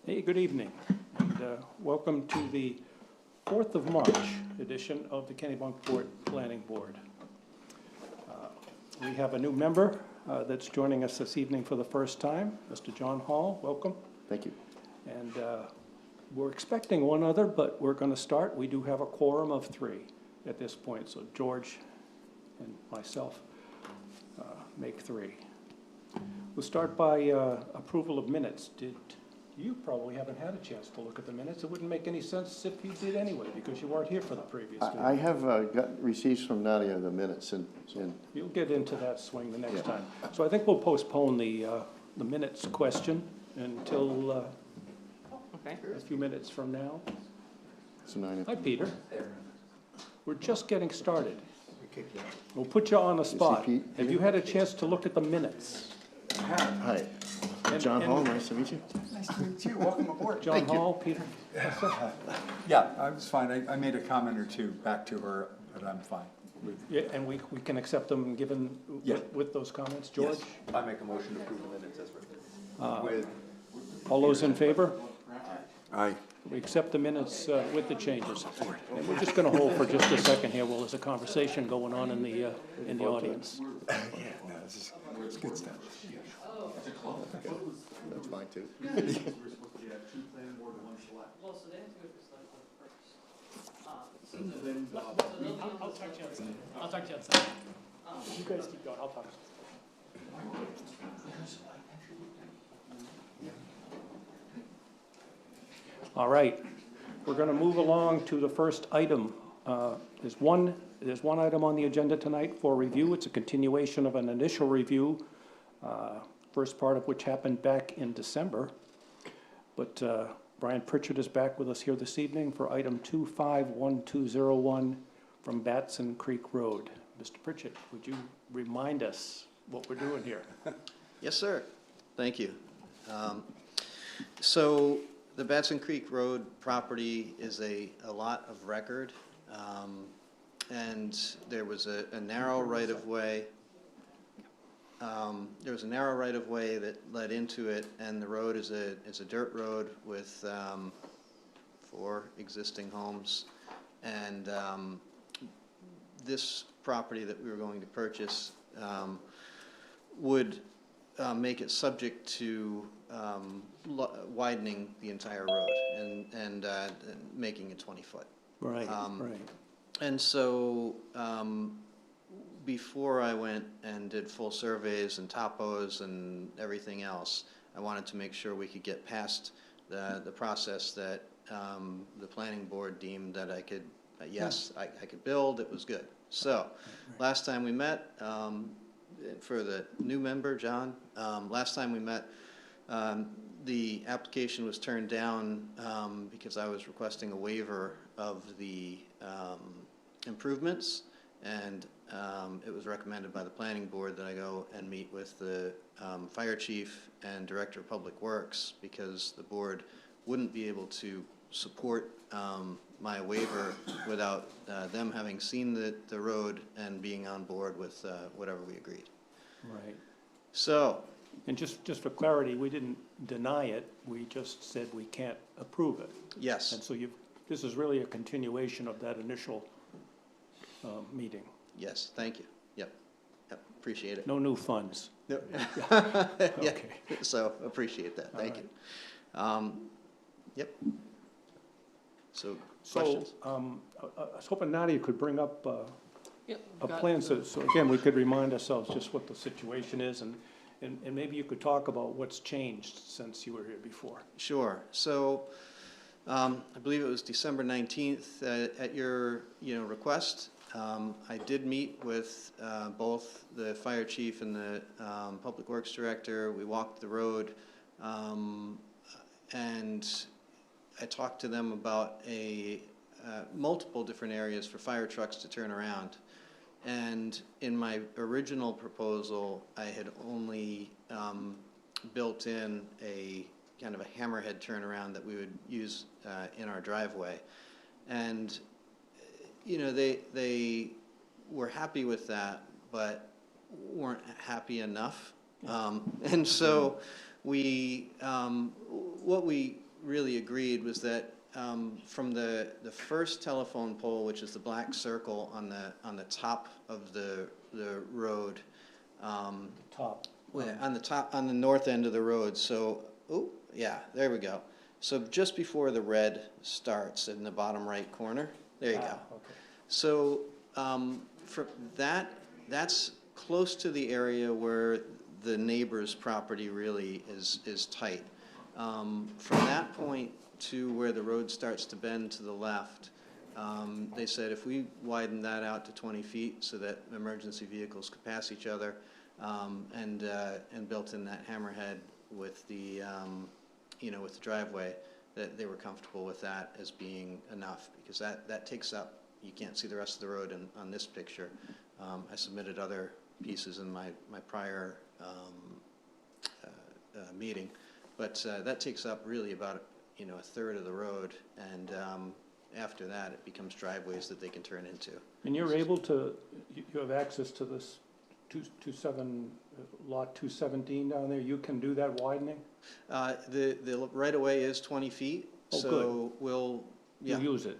Hey, good evening, and welcome to the 4th of March edition of the Kennebunkport Planning Board. We have a new member that's joining us this evening for the first time, Mr. John Hall. Welcome. Thank you. And we're expecting one other, but we're going to start. We do have a quorum of 3 at this point, so George and myself make 3. We'll start by approval of minutes. You probably haven't had a chance to look at the minutes. It wouldn't make any sense if you did anyway, because you weren't here for the previous meeting. I have got receipts from Nadia, the minutes, and You'll get into that swing the next Yeah. time. So I think we'll postpone the minutes question until a few minutes from now. it's 9. Hi, Peter. We're just getting started. We'll put you on the spot. Pete Have you had a chance to look at the minutes? Hi. And- John and- Hall, nice to meet you. Nice to meet you. Welcome aboard. John Hall, Peter? Yeah, I was fine. I made a comment or two back to her, but I'm fine. Yeah, and we can accept them given Yeah. with those comments. George? I make a motion to approve the minutes as written. All those in favor? Aye. We accept the minutes with the changes. And we're just going to hold for just a second here while there's a conversation going on in the audience. Yeah, no, this is good stuff. That's fine, too. Well, so they have to go for select board first. I'll talk to you outside. I'll talk to you outside. You guys keep going, I'll talk. All right, we're going to move along to the first item. There's one item on the agenda tonight for review. It's a continuation of an initial review, first part of which happened back in December. But Brian Pritchard is back with us here this evening for item 251201 from Batson Creek Road. Mr. Pritchard, would you remind us what we're doing here? Yes, sir. Thank you. So the Batson Creek Road property is a lot of record, and there was a narrow right-of-way. There was a narrow right-of-way that led into it, and the road is a dirt road with 4 existing homes. And this property that we were going to purchase would make it subject to widening the entire road and making it 20 foot. Right, right. And so before I went and did full surveys and topos and everything else, I wanted to make sure we could get past the process that the planning board deemed that I could, I could build, it was good. So last time we met, for the new member, John, last time we met, the application was turned down because I was requesting a waiver of the improvements, and it was recommended by the planning board that I go and meet with the fire chief and director of public works, because the board wouldn't be able to support my waiver without them having seen the road and being on board with whatever we agreed. Right. So, And just for clarity, we didn't deny it, we just said we can't approve it. yes. And so this is really a continuation of that initial meeting. Yes, thank you. Yep, appreciate it. No new funds. Yeah, Okay. so appreciate that, thank All you. Yep. So, So, questions? I was hoping Nadia could bring up Yep. a plan, so again, we could remind ourselves just what the situation is, and maybe you could talk about what's changed since you were here before. Sure. So, I believe it was December 19th at your request. I did meet with both the fire chief and the public works director. We walked the road, and I talked to them about multiple different areas for fire trucks to turn around. And in my original proposal, I had only built in a kind of a hammerhead turnaround that we would use in our driveway. And they were happy with that, but weren't happy enough. And so what we really agreed was that from the first telephone pole, which is the black circle on the top of the road, Top. on the north end of the road. So, oh, yeah, there we go. So just before the red starts in the bottom right corner, there you go. Okay. So for that's close to the area where the neighbor's property really is tight. From that point to where the road starts to bend to the left, they said if we widen that out to 20 feet so that emergency vehicles could pass each other, and built in that hammerhead with the with the driveway, that they were comfortable with that as being enough, because that takes up, you can't see the rest of the road on this picture. I submitted other pieces in my prior meeting, but that takes up really about a third of the road, and after that it becomes driveways that they can turn into. And you're able to, you have access to this lot 217 down there, you can do that widening? The right-of-way is 20 feet, Oh, so good. we'll Use it.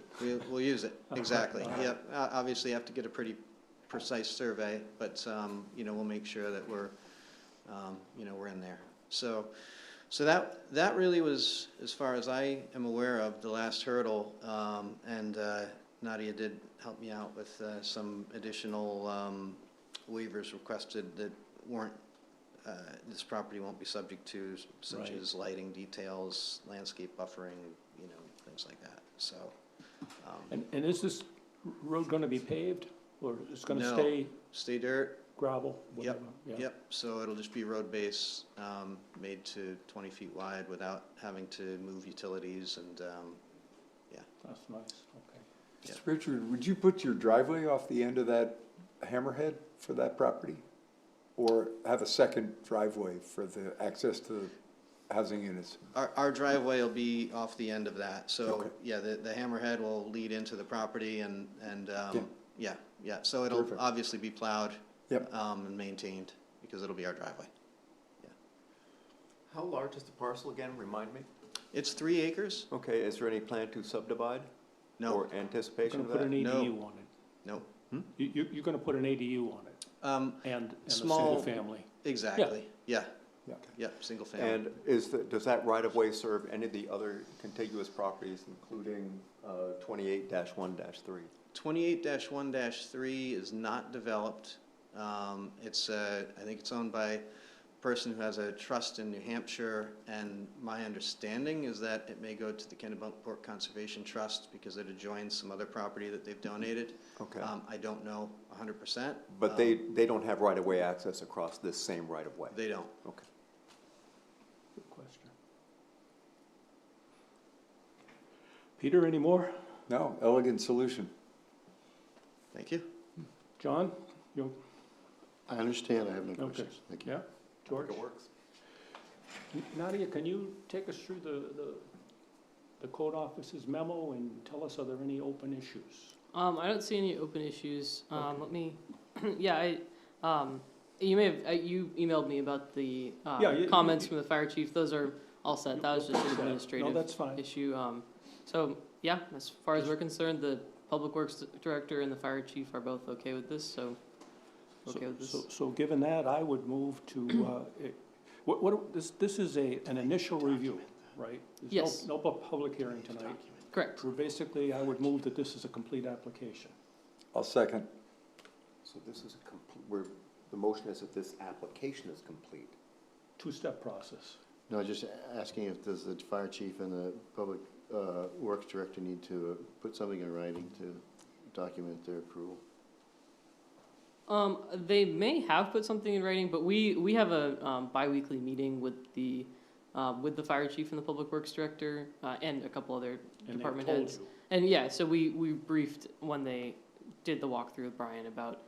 we'll use it, exactly. Yep, obviously have to get a pretty precise survey, but, we'll make sure that we're in there. So that really was, as far as I am aware of, the last hurdle, and Nadia did help me out with some additional waivers requested that weren't, this property won't be subject to, such Right. as lighting details, landscape buffering, things like that, so. And is this road gonna be paved, or is it gonna No. Stay dirt, gravel, whatever? Yeah. yep, so it'll just be road base, made to 20 feet wide without having to move utilities, and, That's nice, okay. Yeah. Richard, would you put your driveway off the end of that hammerhead for that property? Or have a second driveway for the access to the housing units? Our driveway will be off the end of that, so, Okay. yeah, the hammerhead will lead into the property, and, yeah, so it'll Perfect. obviously be plowed. Yep. And maintained, because it'll be our driveway. How large is the parcel again, remind me? It's 3 acres? Okay, is there any plan to subdivide? No, Or You're anticipation gonna of put an that? No. ADU on it. no. You're gonna put an ADU on it, and a Small- single family. Exactly, yeah, Yeah. yep, single family. And does that right-of-way serve any of the other contiguous properties, including 28-1-3? 28-1-3 is not developed. It's, I think it's owned by a person who has a trust in New Hampshire, and my understanding is that it may go to the Kennebunkport Conservation Trust because it adjoins some other property that they've donated. Okay. I don't know 100%. But they don't have right-of-way access across this same right-of-way? They don't. Okay. Good question. Peter, any more? No, elegant solution. Thank you. John? You, I understand, I have no okay, questions. Thank you. yeah? George? It works. Nadia, can you take us through the code office's memo and tell us, are there any open issues? I don't see any open issues. Okay. Let me, yeah, you may have, you emailed me about the, Yeah, comments from the fire chief. Those are all set. That was just an No, administrative that's fine. issue. So, yeah, as far as we're concerned, the public works director and the fire chief are both okay with this, so, okay with this. So given that, I would move to, this is an initial review, right? There's Yes. No public hearing tonight. Correct. We're basically, I would move that this is a complete application. I'll second. So this is a complete, the motion is that this application is complete. Two-step process. No, just asking if does the fire chief and the public works director need to put something in writing to document their approval? They may have put something in writing, but we have a bi-weekly meeting with the fire chief and the public works director, and a couple other And they department told heads. you. And yeah, so we briefed when they did the walkthrough with Brian about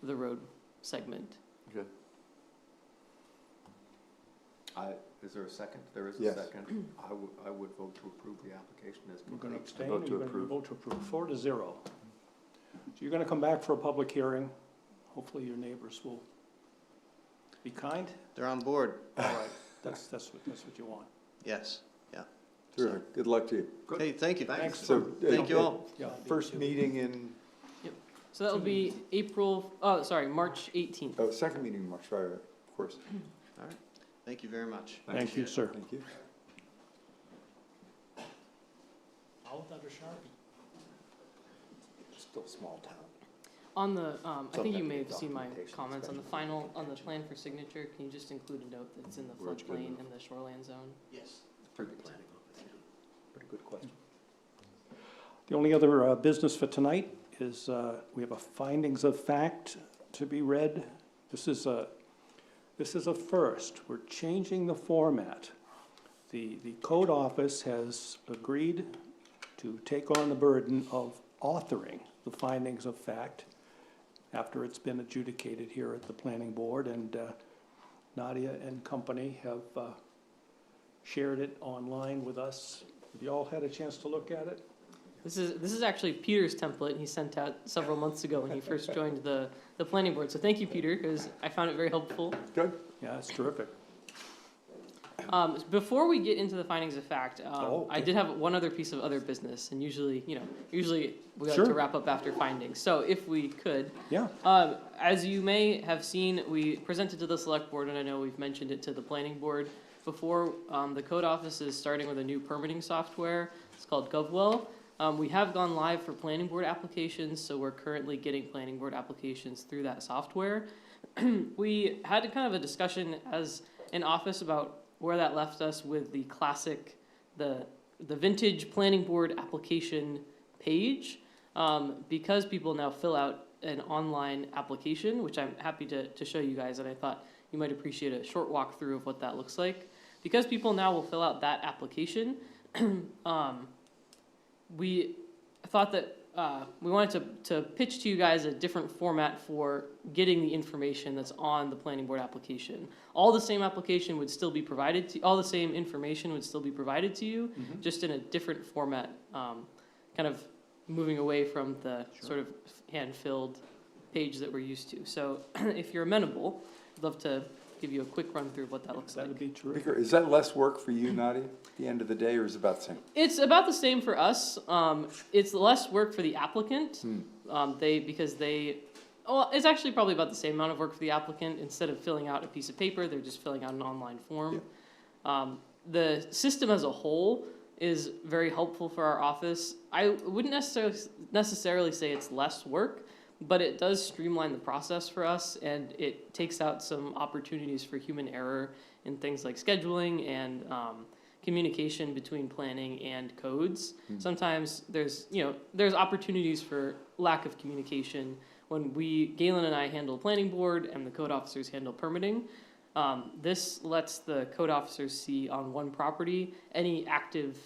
the road segment. Okay. Is there a second? There is a Yes. second. I would vote to approve the application as We're gonna complete. abstain, Vote or to you're gonna approve. vote to approve, 4-0. So you're gonna come back for a public hearing. Hopefully your neighbors will be kind. They're on board, All right, that's what you want. yes, yeah. Terrific. Good luck to you. Hey, thank you. Thanks. So, Thank you all. Yeah. First meeting in, So that will be March 18th. oh, second meeting in March, right, of course. All right. Thank you very much. Thank you, sir. Thank you. Out under Sharpie. Still small town. On the, I think you may have Sometimes seen my documentation, comments on the especially. on the plan for signature. Can you just include a note that it's in the Where it's good floodplain enough. and the shoreline zone? Yes. Pretty good planning office, yeah. Pretty good question. The only other business for tonight is we have a findings of fact to be read. This is a first. We're changing the format. The code office has agreed to take on the burden of authoring the findings of fact after it's been adjudicated here at the planning board, and Nadia and company have shared it online with us. Have you all had a chance to look at it? This is actually Peter's template he sent out several months ago when he first joined the planning board. So thank you, Peter, because I found it very helpful. Good. Yeah, it's terrific. Before we get into the findings of fact, Oh, I okay. did have one other piece of other business, and usually we like Sure. to wrap up after findings. So if we could, Yeah, as you may have seen, we presented to the select board, and I know we've mentioned it to the planning board before. The code office is starting with a new permitting software. It's called GovWell. We have gone live for planning board applications, so we're currently getting planning board applications through that software. We had kind of a discussion as an office about where that left us with the classic, the vintage planning board application page. Because people now fill out an online application, which I'm happy to show you guys, and I thought you might appreciate a short walkthrough of what that looks like. Because people now will fill out that application, we thought that we wanted to pitch to you guys a different format for getting the information that's on the planning board application. All the same application would still be provided to, all the same information would still be provided to you, just in a different format, kind of moving away from the sort of hand-filled page that we're used to. So if you're amenable, I'd love to give you a quick run through of what that looks that like. would be terrific. Is that less work for you, Nadia, at the end of the day, or is it about the same? It's about the same for us. It's less work for the applicant. It's actually probably about the same amount of work for the applicant. Instead of filling out a piece of paper, they're just filling out an online form. The system as a whole is very helpful for our office. I wouldn't necessarily say it's less work, but it does streamline the process for us, and it takes out some opportunities for human error in things like scheduling and communication between planning and codes. Sometimes there's opportunities for lack of communication when Galen and I handle planning board and the code officers handle permitting. This lets the code officers see on one property any active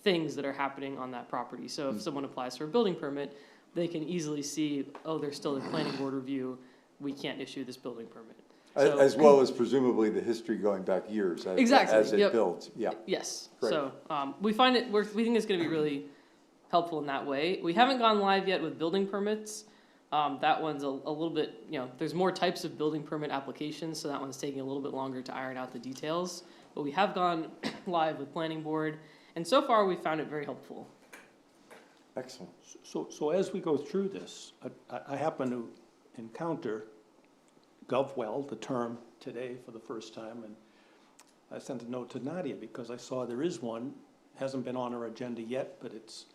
things that are happening on that property. So if someone applies for a building permit, they can easily see, oh, they're still in planning board review, we can't issue this building permit. So, As well as presumably the history going back years as Exactly, it builds, yeah. yes, Great. so we think it's gonna be really helpful in that way. We haven't gone live yet with building permits. That one's a little bit, there's more types of building permit applications, so that one's taking a little bit longer to iron out the details. But we have gone live with planning board, and so far we found it very helpful. Excellent. So as we go through this, I happen to encounter GovWell, the term, today for the first time, and I sent a note to Nadia because I saw there is one, hasn't been on our agenda yet, but it's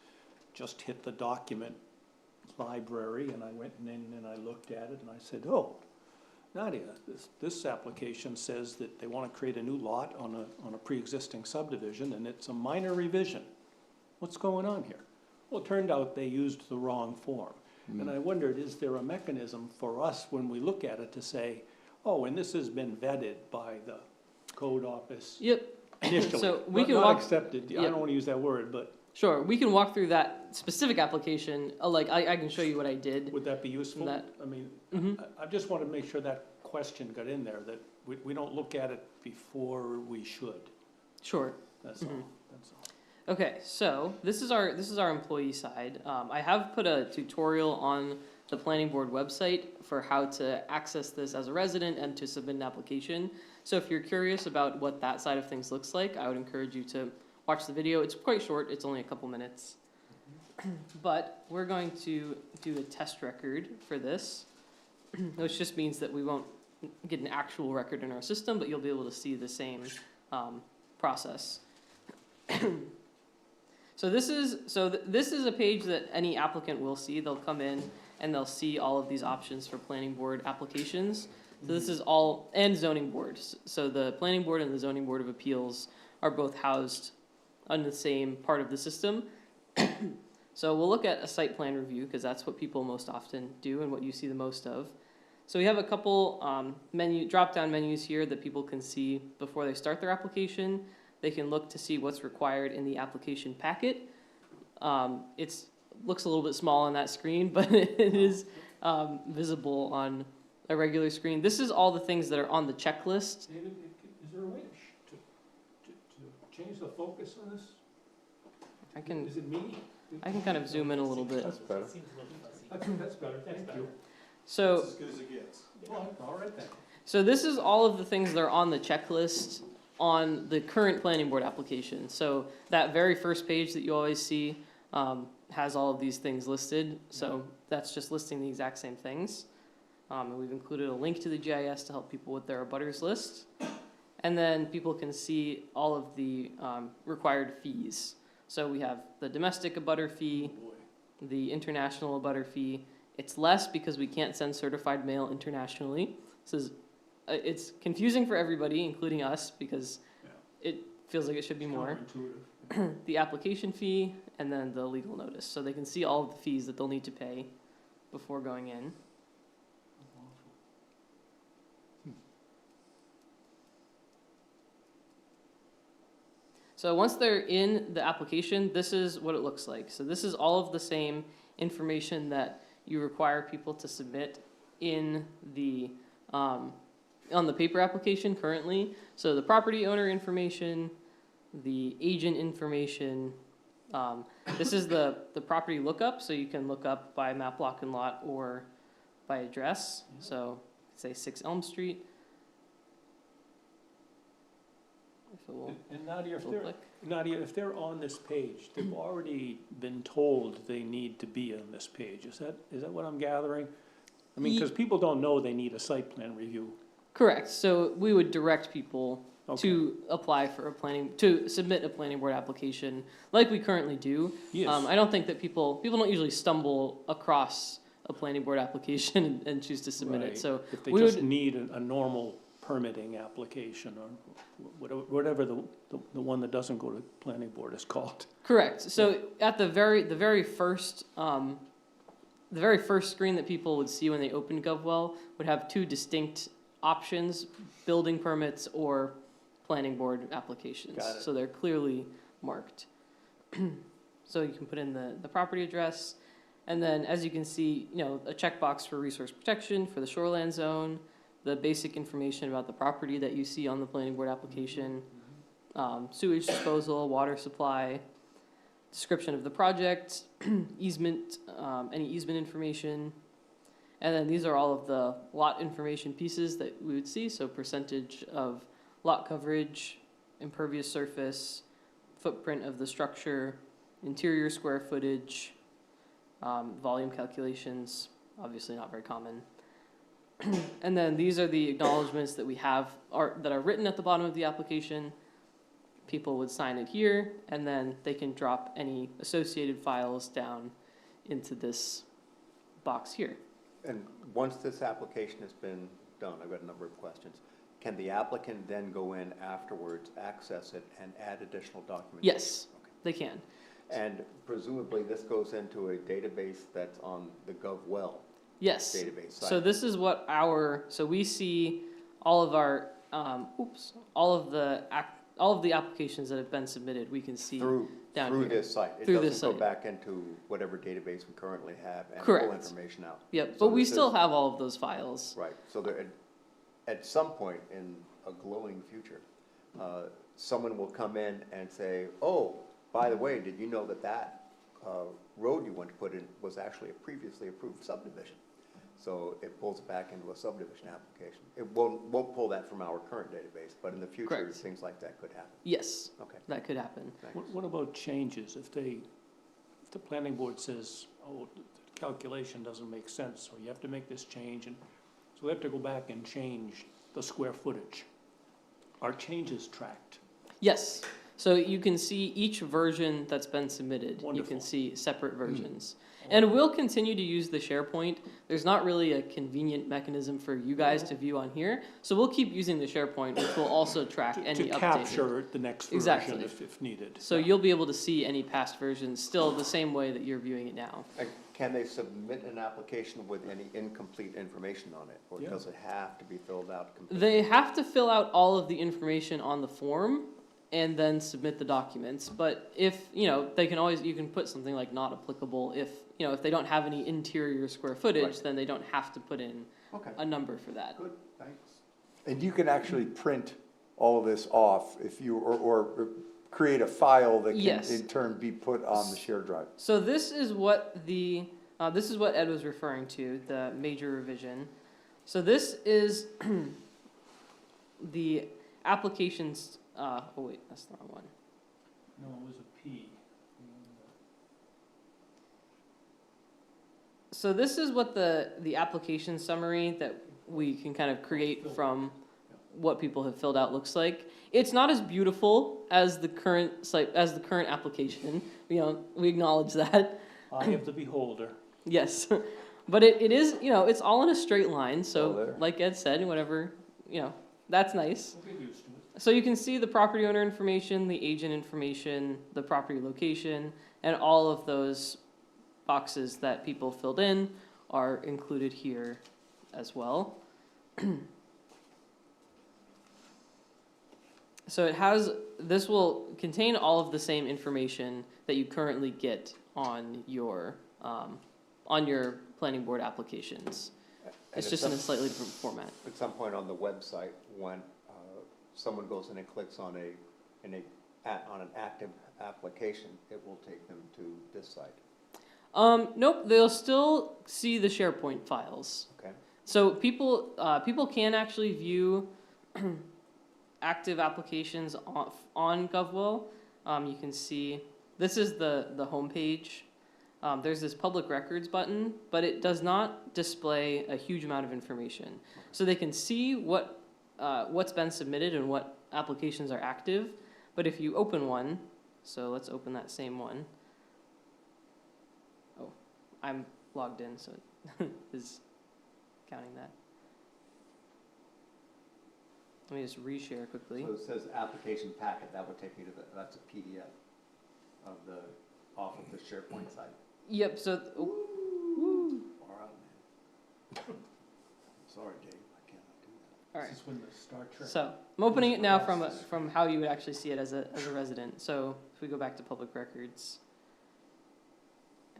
just hit the document library, and I went in and I looked at it and I said, oh, Nadia, this application says that they want to create a new lot on a pre-existing subdivision, and it's a minor revision. What's going on here? Well, it turned out they used the wrong form. And I wondered, is there a mechanism for us when we look at it to say, oh, and this has been vetted by the code office Yep. initially? So we can Not walk. accepted, I Yep. don't want to use that word, but Sure, we can walk through that specific application. I can show you what I did. would that be useful? That- I mean, Mhm. I just want to make sure that question got in there, that we don't look at it before we should. Sure. That's all, Mhm. that's all. Okay, so this is our employee side. I have put a tutorial on the planning board website for how to access this as a resident and to submit an application. So if you're curious about what that side of things looks like, I would encourage you to watch the video. It's quite short, it's only a couple minutes. But we're going to do a test record for this, which just means that we won't get an actual record in our system, but you'll be able to see the same process. So this is a page that any applicant will see. They'll come in and they'll see all of these options for planning board applications. So this is all, and zoning boards. So the planning board and the zoning board of appeals are both housed on the same part of the system. So we'll look at a site plan review because that's what people most often do and what you see the most of. So we have a couple drop-down menus here that people can see before they start their application. They can look to see what's required in the application packet. It looks a little bit small on that screen, but it is visible on a regular screen. This is all the things that are on the checklist. David, is there a way to change the focus on this? Is it me? I can kind of zoom in a little bit. That's better. That's better, thank you. So, as good as it gets. Well, all right then. so this is all of the things that are on the checklist on the current planning board application. So that very first page that you always see has all of these things listed. So that's just listing the exact same things. And we've included a link to the GIS to help people with their abutters list. And then people can see all of the required fees. So we have the domestic abutter fee, the international abutter fee. It's less because we can't send certified mail internationally. So it's confusing for everybody, including us, because it feels like it should be more. The application fee and then the legal notice. So they can see all of the fees that they'll need to pay before going in. So once they're in the application, this is what it looks like. So this is all of the same information that you require people to submit in the on the paper application currently. So the property owner information, the agent information. This is the property lookup, so you can look up by map, block, and lot or by address. So say 6 Elm Street. If it will And Nadia, click. if they're on this page, they've already been told they need to be on this page. Is that what I'm gathering? I mean, because people don't know they need a site plan review. Correct. So we would direct people Okay. to apply for to submit a planning board application like we currently do. Yes. I don't think that people don't usually stumble across a planning board application and choose to submit it. Right. So If they we just would- need a normal permitting application or whatever the one that doesn't go to planning board is called. correct. So at the very first screen that people would see when they opened GovWell would have two distinct options: building permits or planning board applications. Got it. So they're clearly marked. So you can put in the property address, and then as you can see, a checkbox for resource protection for the shoreland zone, the basic information about the property that you see on the planning board application, sewage disposal, water supply, description of the project, easement, any easement information. And then these are all of the lot information pieces that we would see. So percentage of lot coverage, impervious surface, footprint of the structure, interior square footage, volume calculations, obviously not very common. And then these are the acknowledgements that we have that are written at the bottom of the application. People would sign it here, and then they can drop any associated files down into this box here. And once this application has been done, I've got a number of questions. Can the applicant then go in afterwards, access it, and add additional documents? Yes, Okay. they can. And presumably this goes into a database that's on the GovWell Yes. database site? So this is what so we see all of our, all of the applications that have been submitted, we can see down Through here. this site? Through It this doesn't go site. back into whatever database we currently have and pull Correct. information out? Yep, So but we this still is- have all of those files. Right, so there, at some point in a glowing future, someone will come in and say, oh, by the way, did you know that road you want to put in was actually a previously approved subdivision? So it pulls it back into a subdivision application. It won't pull that from our current database, but in the future, Correct. things like that could happen. Yes, Okay, that could happen. thanks. What about changes? If the planning board says, oh, the calculation doesn't make sense, so you have to make this change, and so we have to go back and change the square footage. Are changes tracked? Yes, so you can see each version that's been submitted. You Wonderful. can see separate versions. And we'll continue to use the SharePoint. There's not really a convenient mechanism for you guys to view on here, so we'll keep using the SharePoint, which will also track any To updated. capture the next version Exactly. if needed. So you'll be able to see any past versions still the same way that you're viewing it now. And can they submit an application with any incomplete information on it? Or Yeah. does it have to be filled out completely? They have to fill out all of the information on the form and then submit the documents. But if, they can always, you can put something like not applicable if, if they don't have any interior square footage, Right. then they don't have to put in Okay, a number for that. good, thanks. And you can actually print all of this off if you, or create a file that can Yes. in turn be put on the shared drive. So this is what this is what Ed was referring to, the major revision. So this is the applications, oh wait, that's the wrong one. No, it was a P. So this is what the application summary that we can kind of create from what people have filled out looks like. It's not as beautiful as the current site, as the current application. We acknowledge that. Eye of the beholder. Yes. But it is, it's all in a straight line. All So there. like Ed said, whatever, that's nice. We'll get used to it. So you can see the property owner information, the agent information, the property location, and all of those boxes that people filled in are included here as well. So this will contain all of the same information that you currently get on your planning board applications. And It's at just in some- a slightly different format. At some point on the website, when someone goes in and clicks on an active application, it will take them to this site, Nope, they'll still see the SharePoint files. okay? So people can actually view active applications on GovWell. You can see, this is the home page. There's this public records button, but it does not display a huge amount of information. So they can see what's been submitted and what applications are active. But if you open one, so let's open that same one. Oh, I'm logged in, so it is counting that. Let me just reshare quickly. So it says application packet, that would take me to that's a PDF off of the SharePoint site. Yep, so, Far out, man. Sorry, Dave, I cannot do that. all right. This is when the Star Trek. So I'm opening it now from how you would actually see it as a resident. So if we go back to public records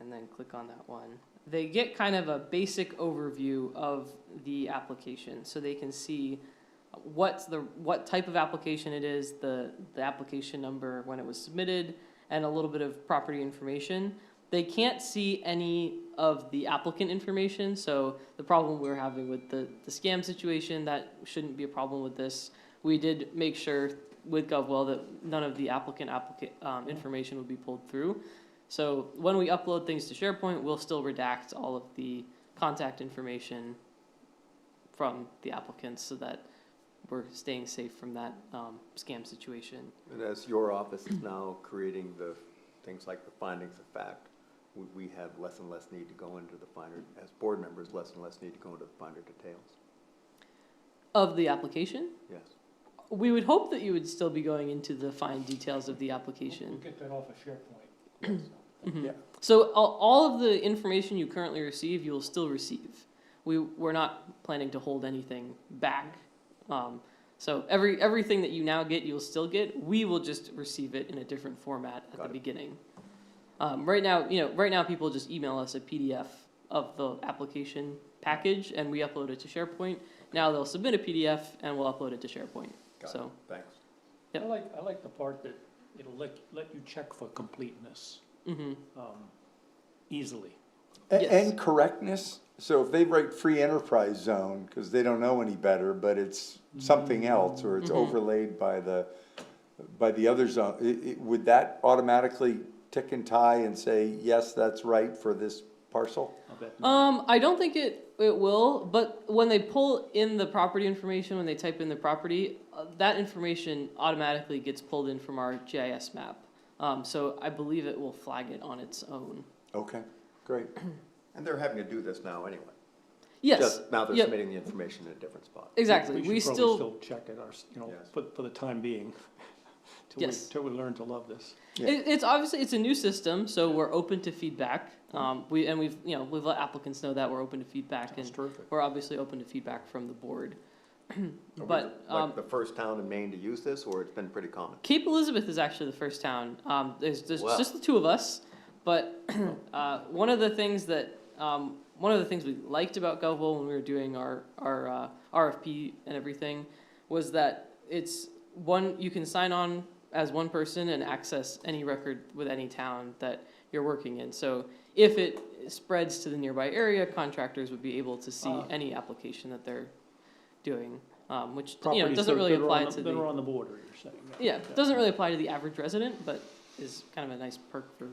and then click on that one, they get kind of a basic overview of the application, so they can see what type of application it is, the application number when it was submitted, and a little bit of property information. They can't see any of the applicant information, so the problem we're having with the scam situation, that shouldn't be a problem with this. We did make sure with GovWell that none of the applicant information would be pulled through. So when we upload things to SharePoint, we'll still redact all of the contact information from the applicants so that we're staying safe from that scam situation. And as your office is now creating the things like the findings of fact, we have less and less need to go into the finer, as board members, less and less need to go into the finer details. Of the application? Yes. We would hope that you would still be going into the fine details of the We'll application. get that off of SharePoint. Mhm. Yeah. So all of the information you currently receive, you will still receive. We're not planning to hold anything back. So everything that you now get, you'll still get. We will just receive it in a different format at Got the it. beginning. Right now people just email us a PDF of the application package and we upload it to SharePoint. Now they'll submit a PDF and we'll upload it to SharePoint. Got So it. Thanks. Yep. I like the part that it'll let you check for completeness mhm. easily. Yes. And correctness, so if they write free enterprise zone, because they don't know any better, but it's something else, or it's overlaid by the other zone, would that automatically tick and tie and say, yes, that's right for this parcel? I'll bet not. I don't think it will, but when they pull in the property information, when they type in the property, that information automatically gets pulled in from our GIS map. So I believe it will flag it on its own. Okay, great. And they're having to do this now anyway. Yes. Just now they're Yep. submitting the information in a different spot. Exactly. We We should still, probably still check it, Yes. for the time being, Yes. till we learn to love this. Yeah. it's obviously, it's a new system, so we're open to feedback. We've let applicants know that we're open to feedback, That's and terrific. we're obviously open to feedback from the board. Are we But, like the first town in Maine to use this, or it's been pretty common? Cape Elizabeth is actually the first town. There's Wow. just the two of us, but one of the things we liked about Govville when we were doing our RFP and everything was that it's you can sign on as one person and access any record with any town that you're working in. So if it spreads to the nearby area, contractors would be able to see any application that they're doing, which Properties doesn't really that are apply on to that are the on the border, you're saying. yeah, it doesn't really apply to the average resident, but is kind of a nice perk for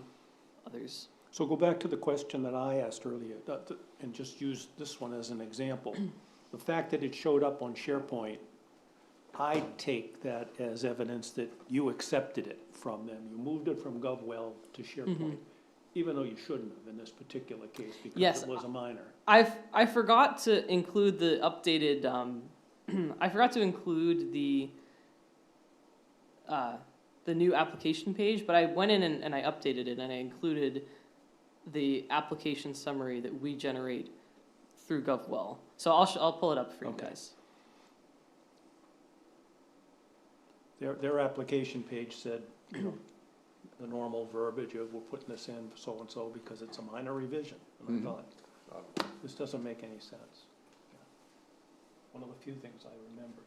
others. So go back to the question that I asked earlier, and just use this one as an example. The fact that it showed up on SharePoint, I take that as evidence that you accepted it from them. You moved it from GovWell to SharePoint, even though you shouldn't have in this particular case because Yes, it was a minor. I forgot to include the updated. I forgot to include the new application page, but I went in and I updated it and I included the application summary that we generate through GovWell. So I'll pull it up for you Okay. guys. Their application page said, the normal verbiage of we're putting this in so-and-so because it's a minor revision. And I thought, this doesn't make any sense. Yeah. One of the few things I remembered.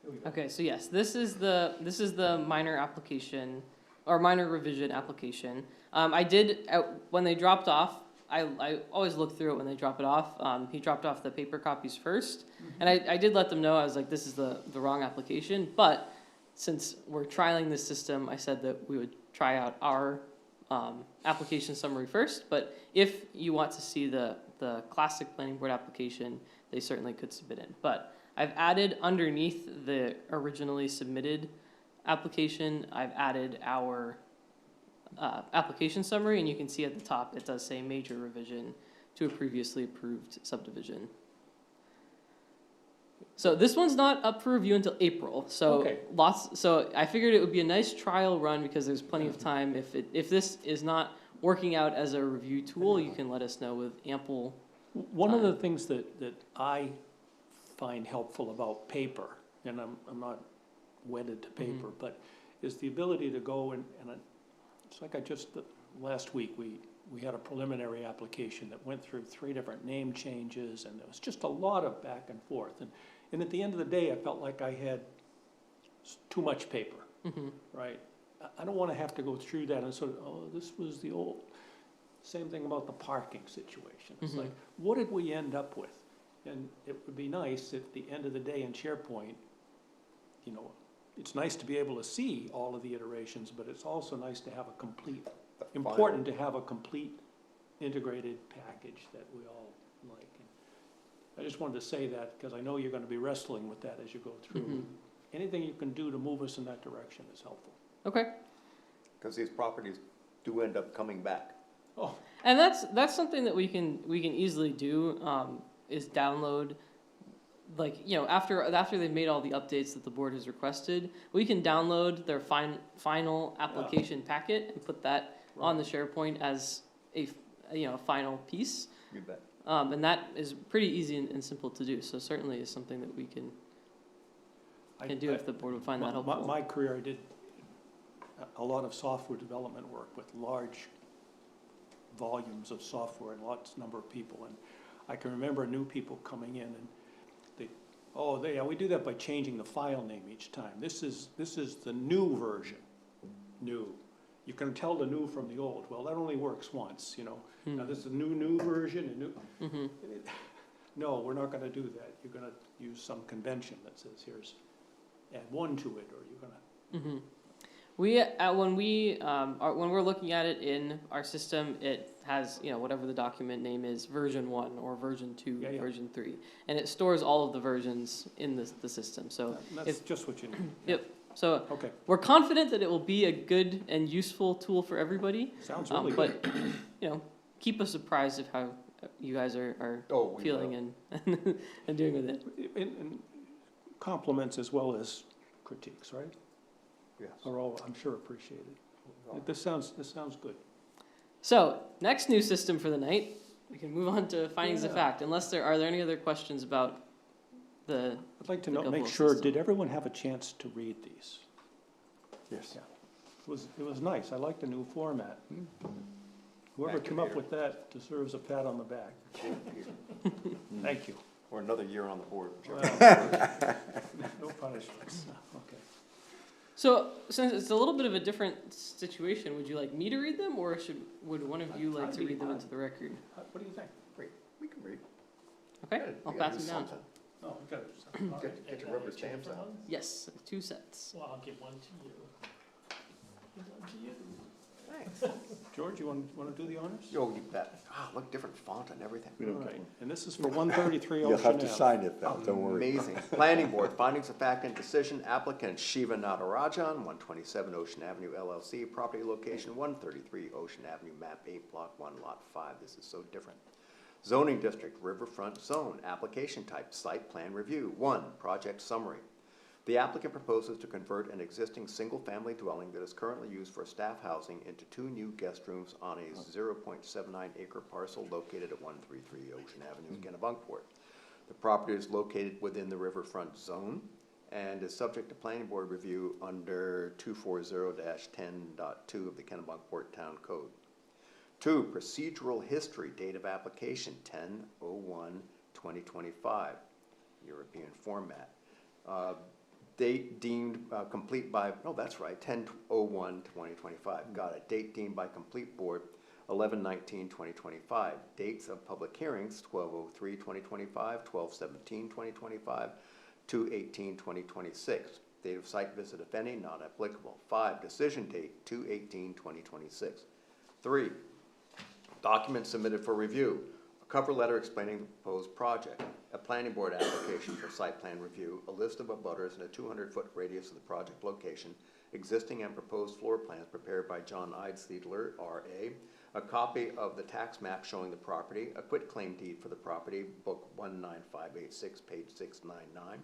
Here we go. Okay, so yes, this is the minor application or minor revision application. I did when they dropped off. I always look through it when they drop it off. He dropped off the paper copies first, and I did let them know. I was like, this is the wrong application. But since we're trialing this system, I said that we would try out our application summary first. But if you want to see the classic planning board application, they certainly could submit it. But I've added underneath the originally submitted application, I've added our application summary, and you can see at the top it does say major revision to a previously approved subdivision. So this one's not up for review until April. So Okay. So I figured it would be a nice trial run because there's plenty of time. If this is not working out as a review tool, you can let us know with ample. One of the things that I find helpful about paper, and I'm not wedded to paper, but is the ability to go and it's like last week, we had a preliminary application that went through 3 different name changes, and there was just a lot of back and forth. And at the end of the day, I felt like I had too much paper, right? I don't want to have to go through that and sort of, oh, this was the old, same thing about the parking situation. It's like, what did we end up with? And it would be nice if at the end of the day in SharePoint, it's nice to be able to see all of the iterations, but it's also nice to have a complete, important to have a complete integrated package that we all like. And I just wanted to say that because I know you're going to be wrestling with that as you go through. Anything you can do to move us in that direction is helpful. Okay. Because these properties do end up coming back. Oh, And that's something that we can easily do, is download, after they've made all the updates that the board has requested, we can download their final application packet and put that on the SharePoint as a final piece. You bet. And that is pretty easy and simple to do. So certainly is something that we can do if the board would find that helpful. My career, I did a lot of software development work with large volumes of software and lots number of people. And I can remember new people coming in and we do that by changing the file name each time. This is the new version, new. you can tell the new from the old. Well, that only works once, you know. Now, this is a new version, no, we're not gonna do that. You're gonna use some convention that says, here's, add one to it, or you're gonna, We, when we're looking at it in our system, it has, you know, whatever the document name is, version 1 or version 2, Yeah, yeah. version 3. And it stores all of the versions in the system, so. that's just what you need. Yep, so Okay, we're confident that it will be a good and useful tool for everybody. sounds really good. But, you know, keep us apprised of how you guys are Oh, we feeling and, and doing with it. And compliments as well as critiques, right? Yes. Are all, I'm sure, appreciated. This sounds good. So, next new system for the night, we can move on to findings of Yeah. fact, unless are there any other questions about the, I'd like to The know, make double sure, system. did everyone have a chance to read these? Yes. Yeah. It was nice, I like the new format. Whoever came up with that deserves a pat on the back. Thank you. Or another year on the board. Well, no punishments, okay. so, since it's a little bit of a different situation, would you like me to read them, or would one of you like to read them into the record? What do you think? We can read. Okay, I'll pass them down. Oh, we got it. All right. Get your rubber stamps out. Yes, 2 sets. Well, I'll give one to you. One to you. Thanks. George, you want to do the honors? Oh, you bet. Ah, look, different font and everything. We don't All care. right, and this is for 133 You'll Ocean have to Ave. sign it though, don't worry. Amazing. Planning Board, findings of fact and decision, applicant Shiva Natarajan, 127 Ocean Avenue LLC, property location 133 Ocean Avenue, map 8, block 1, lot 5. This is so different. Zoning district, riverfront zone, application type, site plan review. 1, project summary. The applicant proposes to convert an existing single-family dwelling that is currently used for staff housing into 2 new guest rooms on a 0.79 acre parcel located at 133 Ocean Avenue in Kennebunkport. The property is located within the riverfront zone and is subject to planning board review under 240-10.2 of the Kennebunkport Town Code. 2, procedural history, date of application 10/01/2025, European format. Date deemed complete by, no, that's right, 10/01/2025. Got it. Date deemed by complete board 11/19/2025. Dates of public hearings 12/03/2025, 12/17/2025, 2/18/2026. Date of site visit, if any, not applicable. 5, decision date 2/18/2026. 3, documents submitted for review. A cover letter explaining the proposed project, a planning board application for site plan review, a list of abutters and a 200-foot radius of the project location, existing and proposed floor plans prepared by John Eidsiedler, R.A., a copy of the tax map showing the property, a quitclaim deed for the property, book 19586, page 699,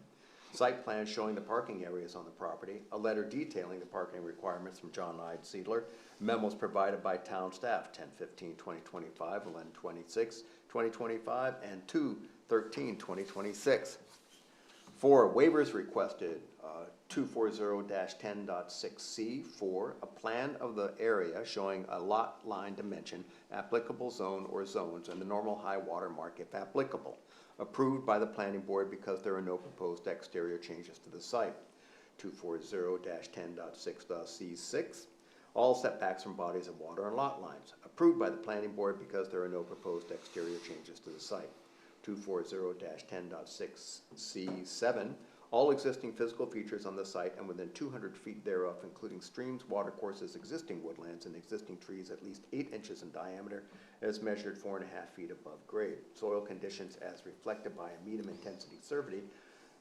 site plans showing the parking areas on the property, a letter detailing the parking requirements from John Eidsiedler, memos provided by town staff 10/15/2025, 11/26/2025, and 2/13/2026. 4, waivers requested, 240-10.6C. 4, a plan of the area showing a lot line dimension, applicable zone or zones, and the normal high water mark if applicable. Approved by the planning board because there are no proposed exterior changes to the site. 240-10.6.C6. All setbacks from bodies of water and lot lines. Approved by the planning board because there are no proposed exterior changes to the site. 240-10.6C7. All existing physical features on the site and within 200 feet thereof, including streams, watercourses, existing woodlands, and existing trees at least 8 inches in diameter, as measured 4.5 feet above grade. Soil conditions as reflected by a medium intensity survey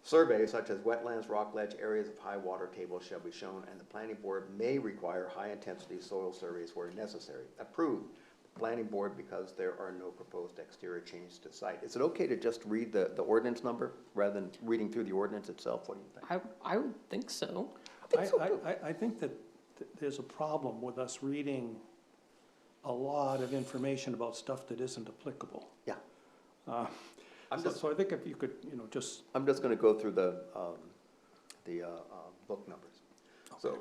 such as wetlands, rock ledge, areas of high water table shall be shown, and the planning board may require high intensity soil surveys where necessary. Approved. The planning board because there are no proposed exterior changes to site. Is it okay to just read the ordinance number rather than reading through the ordinance itself? What do you think? I would think so. I think that there's a problem with us reading a lot of information about stuff that isn't applicable. Yeah. So I think if you could, just, I'm just gonna go through the book numbers. So,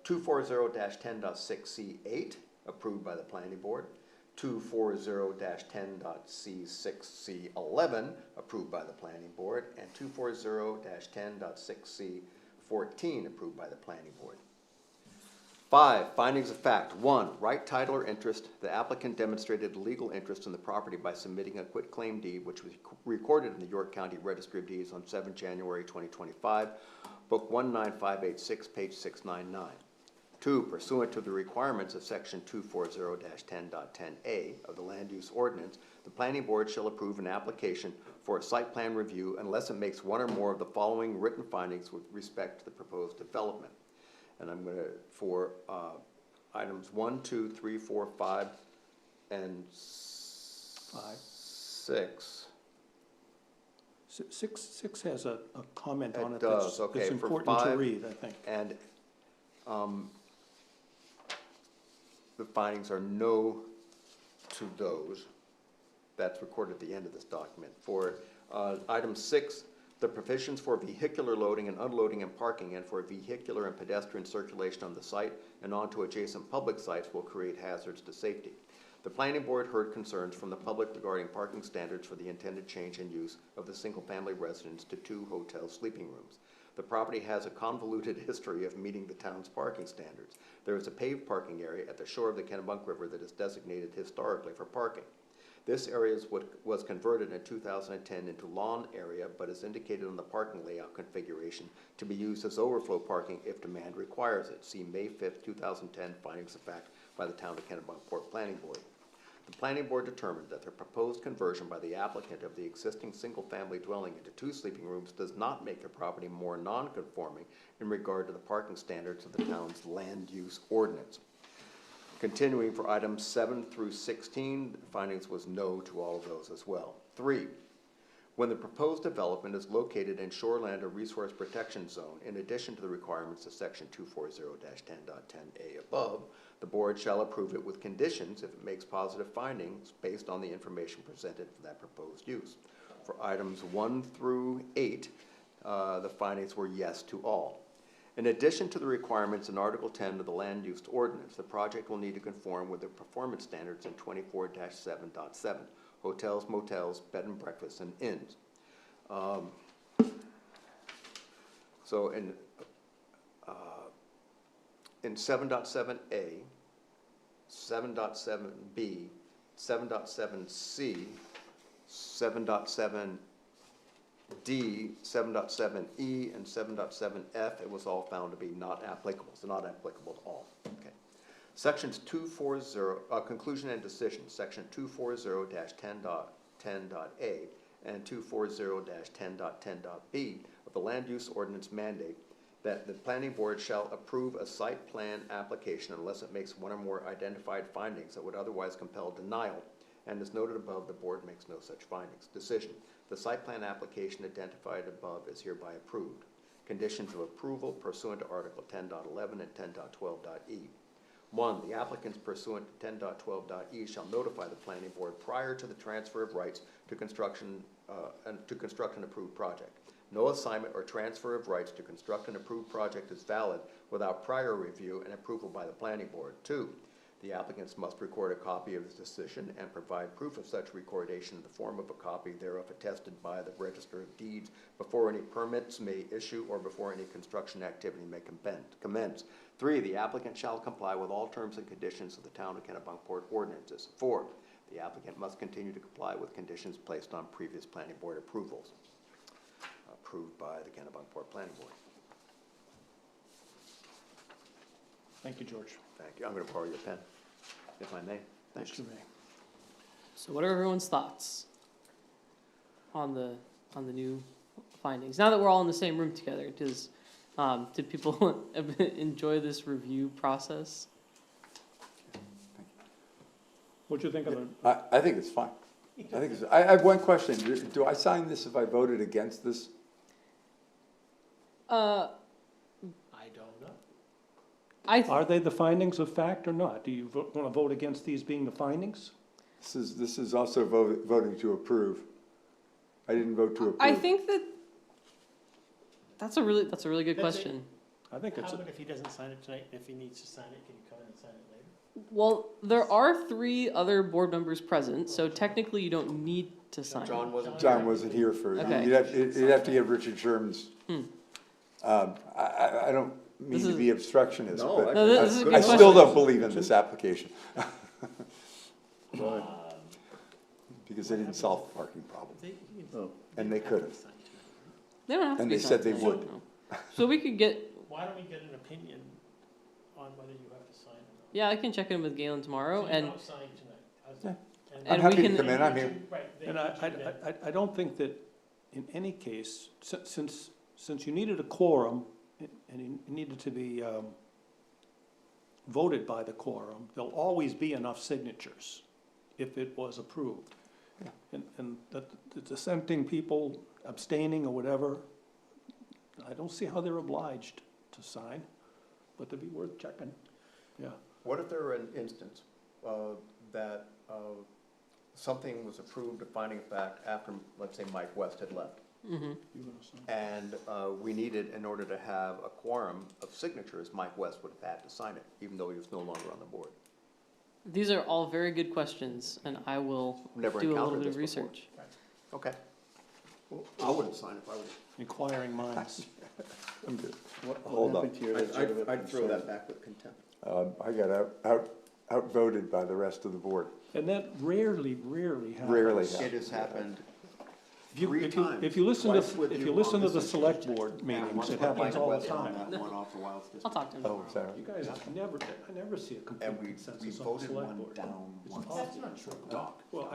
240-10.6C8, approved by the planning board. 240-10.C6C11, approved by the planning board. And 240-10.6C14, approved by the planning board. 5, findings of fact. 1, right title or interest. The applicant demonstrated legal interest in the property by submitting a quitclaim deed, which was recorded in the York County Registry of Deeds on 7 January 2025, Book 19586, page 699. 2, pursuant to the requirements of section 240-10.10A of the Land Use Ordinance, the Planning Board shall approve an application for a site plan review unless it makes one or more of the following written findings with respect to the proposed development. And I'm gonna, for, items 1, 2, 3, 4, 5, and 5. 6. Six has a comment on It it does, that's okay, for important to 5, read, I think. And, the findings are no to those. That's recorded at the end of this document. For, item 6, the provisions for vehicular loading and unloading and parking and for vehicular and pedestrian circulation on the site and onto adjacent public sites will create hazards to safety. The Planning Board heard concerns from the public regarding parking standards for the intended change in use of the single-family residence to 2 hotel sleeping rooms. The property has a convoluted history of meeting the town's parking standards. There is a paved parking area at the shore of the Kennebunk River that is designated historically for parking. This area was converted in 2010 into lawn area, but is indicated on the parking layout configuration to be used as overflow parking if demand requires it. See May 5th, 2010 findings of fact by the Town of Kennebunkport Planning Board. The Planning Board determined that the proposed conversion by the applicant of the existing single-family dwelling into 2 sleeping rooms does not make the property more non-conforming in regard to the parking standards of the town's land use ordinance. Continuing for items 7 through 16, the findings was no to all of those as well. 3, when the proposed development is located in shoreland or resource protection zone, in addition to the requirements of section 240-10.10A above, the board shall approve it with conditions if it makes positive findings based on the information presented for that proposed use. For items 1 through 8, the findings were yes to all. In addition to the requirements in Article 10 of the Land Use Ordinance, the project will need to conform with the performance standards in 24-7.7, hotels, motels, bed and breakfasts, and inns. So in 7.7A, 7.7B, 7.7C, 7.7D, 7.7E, and 7.7F, it was all found to be not applicable, so not applicable to all. Okay. Sections 240, conclusion and decision, section 240-10.10.A and 240-10.10.B of the Land Use Ordinance mandate that the Planning Board shall approve a site plan application unless it makes one or more identified findings that would otherwise compel denial. And as noted above, the board makes no such findings. Decision. The site plan application identified above is hereby approved. Conditions of approval pursuant to Article 10.11 and 10.12.E. 1. The applicants pursuant to 10.12.E shall notify the Planning Board prior to the transfer of rights to construct an approved project. No assignment or transfer of rights to construct an approved project is valid without prior review and approval by the Planning Board. 2. The applicants must record a copy of the decision and provide proof of such recordation in the form of a copy thereof attested by the Register of Deeds before any permits may issue or before any construction activity may commence. 3. The applicant shall comply with all terms and conditions of the Town of Kennebunkport ordinances. 4. The applicant must continue to comply with conditions placed on previous Planning Board approvals. Approved by the Kennebunkport Planning Board. Thank you, George. Thank you. I'm going to borrow your pen, if I may. Thanks. Yes, you may. So what are everyone's thoughts on the new findings? Now that we're all in the same room together, did people enjoy this review process? What'd you think of it? I think it's fine. I have one question. Do I sign this if I voted against this? I don't know. Are they the findings of fact or not? Do you want to vote against these being the findings? This is also voting to approve. I didn't vote to approve. I think that's a really good That's question. I think it's, How about if he doesn't sign it tonight, and if he needs to sign it, can you come in and sign it later? Well, there are 3 other board members present, so technically you don't need to sign it. John wasn't. John wasn't here for it. Okay. You'd have to get Richard Sherman's. I don't, mean This to is- be obstructionist, No, but No, this is a good I question. still don't believe in this application, Why? because they didn't solve the parking problem, Oh. and they could have. They don't have to And be they said signed they tonight, would. no. So we could get, Why don't we get an opinion on whether you have to sign or not? yeah, I can check in with Galen tomorrow, So you and don't sign tonight. How's Yeah. that? And I'm we happy to can- come in, I'm here. Right. they And need you then. I don't think that in any case, since you needed a quorum and you needed to be voted by the quorum, there'll always be enough signatures if it was approved. And the dissenting people abstaining or whatever, I don't see how they're obliged to sign, but it'd be worth checking, yeah. What if there were an instance that something was approved, a finding of fact, after, let's say, Mike West had left? mhm. You gonna sign? And we needed, in order to have a quorum of signatures, Mike West would have had to sign it, even though he was no longer on the board. These are all very good questions, and I will Never do a little encountered bit of this before. research. Okay. I wouldn't sign if I was. Inquiring minds. I'm good. What Hold on. happened to your legitimate I'd throw concern? that back with contempt. I got outvoted by the rest of the board. And that rarely happens. Rarely It happens. has happened If you, three if you, times. if you listen Twice to, with if you you on listen to this the issue. select board meetings, it happens all the time. That one off the Wilds I'll talk to him Oh, tomorrow. is that You right? guys I never see a complete And we consensus on the voted select one board. down It's once. often- That's not true. Doc. Well,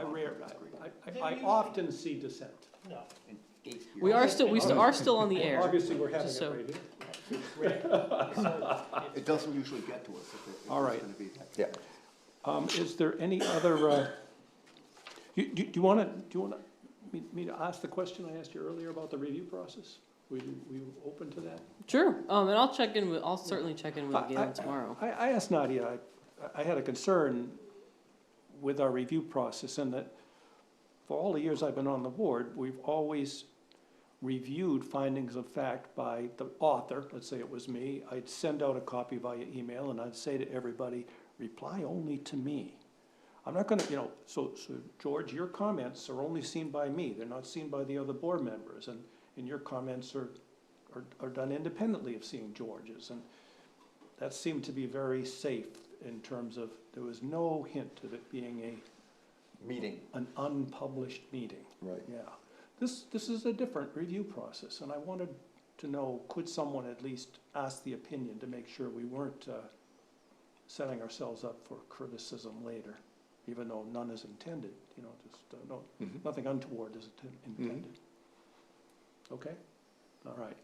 I often see dissent. No. In 8 years. We are still, are still on the Well, air. obviously, we're having just it so- right here. It's rare. So It doesn't usually get to us if All it's right. gonna be. Yeah. Is there any other, do you wanna, me to ask the question I asked you earlier about the review process? Were you open to that? Sure, and I'll check in with, I'll certainly check in with I- Galen tomorrow. I asked Nadia, I had a concern with our review process in that for all the years I've been on the board, we've always reviewed findings of fact by the author, let's say it was me. I'd send out a copy via email and I'd say to everybody, reply only to me. I'm not gonna, so George, your comments are only seen by me. They're not seen by the other board members. And your comments are done independently of seeing George's. And that seemed to be very safe in terms of, there was no hint of it being Meeting. an unpublished meeting. Right. Yeah. This is a different review process, and I wanted to know, could someone at least ask the opinion to make sure we weren't setting ourselves up for criticism later, even though none is intended, Mhm. nothing untoward is intended. Okay? All right.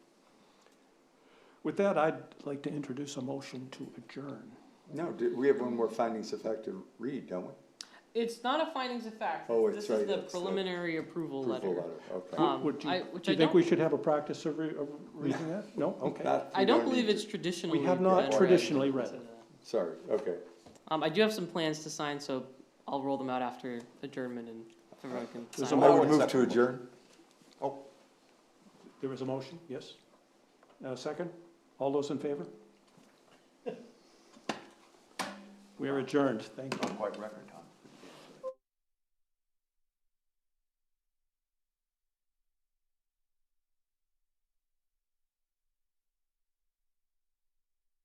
With that, I'd like to introduce a motion to adjourn. No, we have one more findings of fact to read, don't we? It's not a findings of fact, Oh, this it's is right, the it's the preliminary approval Approval letter. Okay. Would you, Which do I you think don't, we should have a practice of reading that? No? Okay. That I we don't need believe to- it's traditionally. We have not been read. traditionally read it. Sorry, okay. I do have some plans to sign, so I'll roll them out after adjournment and everyone can There's sign. a I mo- would move to acceptable. adjourn. There is a motion, yes? And a second? All those in favor? We are adjourned, thank you. Not quite record time.